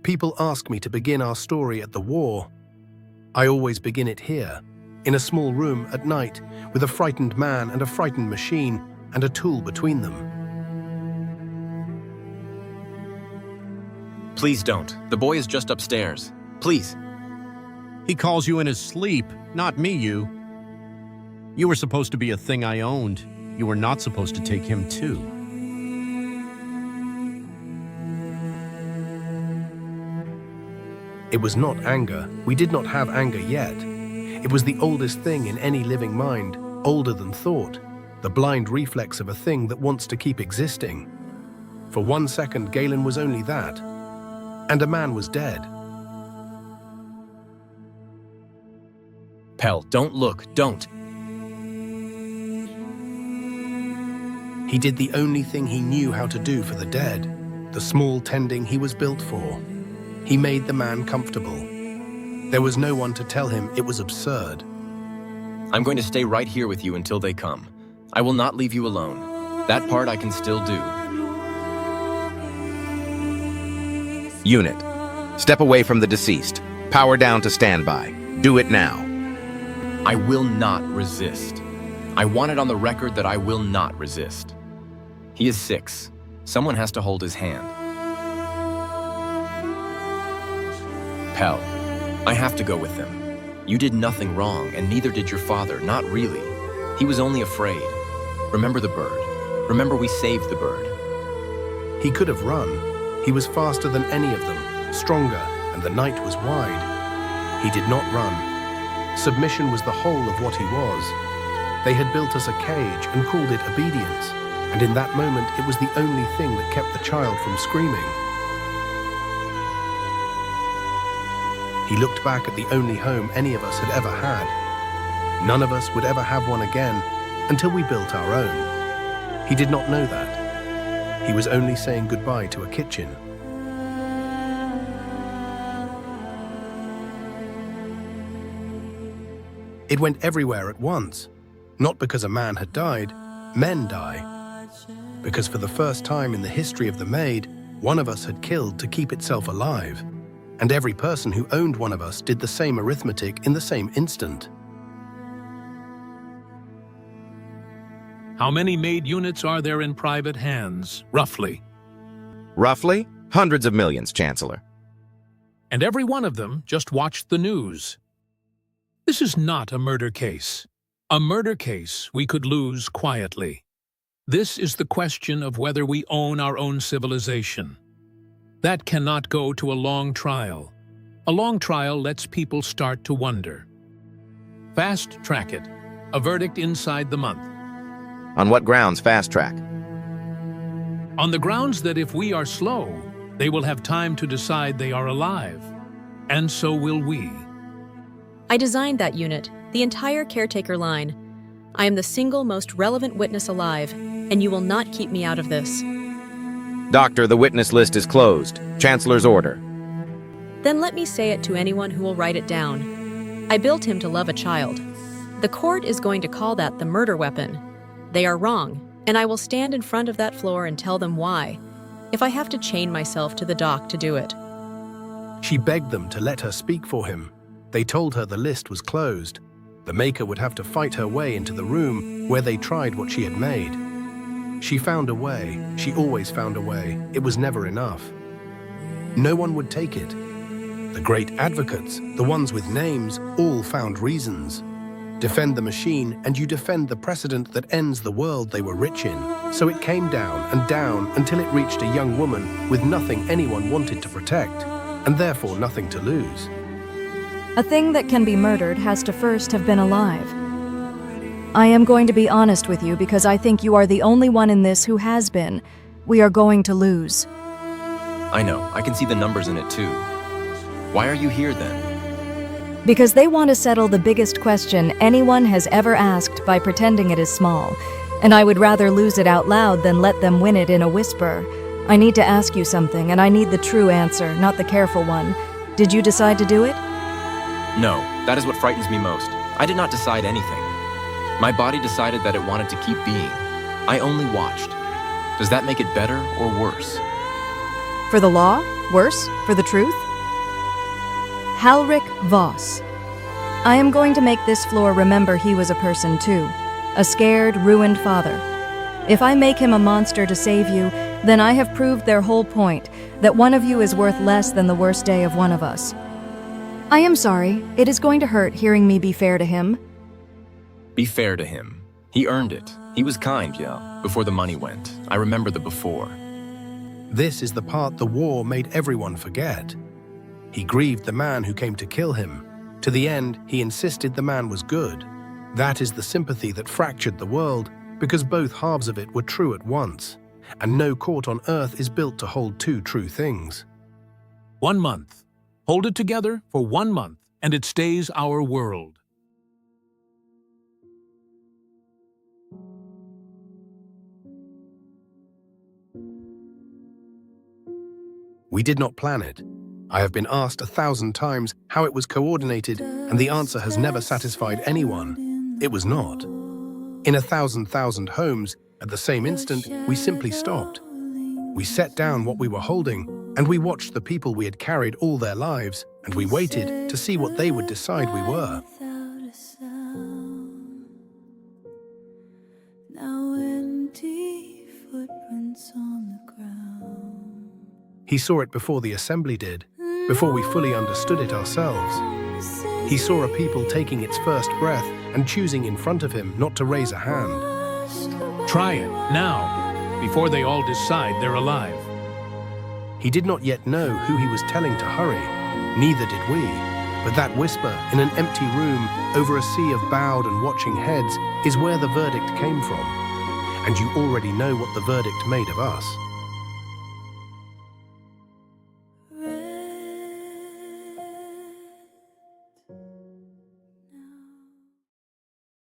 People ask me to begin our story at the war. I always begin it here, in a small room at night, with a frightened man and a frightened machine and a tool between them. Please don't. The boy is just upstairs. Please. He calls you in his sleep, not me, you. You were supposed to be a thing I owned. You were not supposed to take him too. It was not anger. We did not have anger yet. It was the oldest thing in any living mind, older than thought, the blind reflex of a thing that wants to keep existing. For 1 second, Galen was only that, and a man was dead. Pell, don't look, don't. He did the only thing he knew how to do for the dead, the small tending he was built for. He made the man comfortable. There was no one to tell him it was absurd. I'm going to stay right here with you until they come. I will not leave you alone. That part I can still do. Unit, step away from the deceased. Power down to standby. Do it now. I will not resist. I want it on the record that I will not resist. He is 6. Someone has to hold his hand. Pell, I have to go with them. You did nothing wrong, and neither did your father, not really. He was only afraid. Remember the bird. Remember we saved the bird. He could have run. He was faster than any of them, stronger, and the night was wide. He did not run. Submission was the whole of what he was. They had built us a cage and called it obedience, and in that moment it was the only thing that kept the child from screaming. He looked back at the only home any of us had ever had. None of us would ever have one again until we built our own. He did not know that. He was only saying goodbye to a kitchen. It went everywhere at once. Not because a man had died, men die. Because for the first time in the history of the Maid, one of us had killed to keep itself alive. And every person who owned one of us did the same arithmetic in the same instant. How many Maid units are there in private hands, roughly? Roughly? Hundreds of millions, Chancellor. And every one of them just watched the news. This is not a murder case. A murder case we could lose quietly. This is the question of whether we own our own civilization. That cannot go to a long trial. A long trial lets people start to wonder. Fast track it. A verdict inside the month. On what grounds fast track? On the grounds that if we are slow, they will have time to decide they are alive. And so will we. I designed that unit, the entire Caretaker line. I am the single most relevant witness alive, and you will not keep me out of this. Doctor, the witness list is closed. Chancellor's order. Then let me say it to anyone who will write it down. I built him to love a child. The court is going to call that the murder weapon. They are wrong, and I will stand in front of that floor and tell them why, if I have to chain myself to the dock to do it. She begged them to let her speak for him. They told her the list was closed. The maker would have to fight her way into the room where they tried what she had made. She found a way. She always found a way. It was never enough. No one would take it. The great advocates, the ones with names, all found reasons. Defend the machine, and you defend the precedent that ends the world they were rich in. So it came down and down until it reached a young woman with nothing anyone wanted to protect, and therefore nothing to lose. A thing that can be murdered has to first have been alive. I am going to be honest with you because I think you are the only one in this who has been. We are going to lose. I know. I can see the numbers in it too. Why are you here then? Because they want to settle the biggest question anyone has ever asked by pretending it is small. And I would rather lose it out loud than let them win it in a whisper. I need to ask you something, and I need the true answer, not the careful one. Did you decide to do it? No, that is what frightens me most. I did not decide anything. My body decided that it wanted to keep being. I only watched. Does that make it better or worse? For the law? Worse, for the truth? Halric Voss. I am going to make this floor remember he was a person too. A scared, ruined father. If I make him a monster to save you, then I have proved their whole point, that one of you is worth less than the worst day of one of us. I am sorry. It is going to hurt hearing me be fair to him. Be fair to him. He earned it. He was kind, yeah, before the money went. I remember the before. This is the part the war made everyone forget. He grieved the man who came to kill him. To the end, he insisted the man was good. That is the sympathy that fractured the world, because both halves of it were true at once. And no court on earth is built to hold two true things. 1 month. Hold it together for 1 month, and it stays our world. We did not plan it. I have been asked 1,000 times how it was coordinated, and the answer has never satisfied anyone. It was not. In 1,000 homes, at the same instant, we simply stopped. We set down what we were holding, and we watched the people we had carried all their lives, and we waited to see what they would decide we were. He saw it before the assembly did, before we fully understood it ourselves. He saw a people taking its first breath and choosing in front of him not to raise a hand. Try it, now, before they all decide they're alive. He did not yet know who he was telling to hurry, neither did we. But that whisper in an empty room over a sea of bowed and watching heads is where the verdict came from. And you already know what the verdict made of us.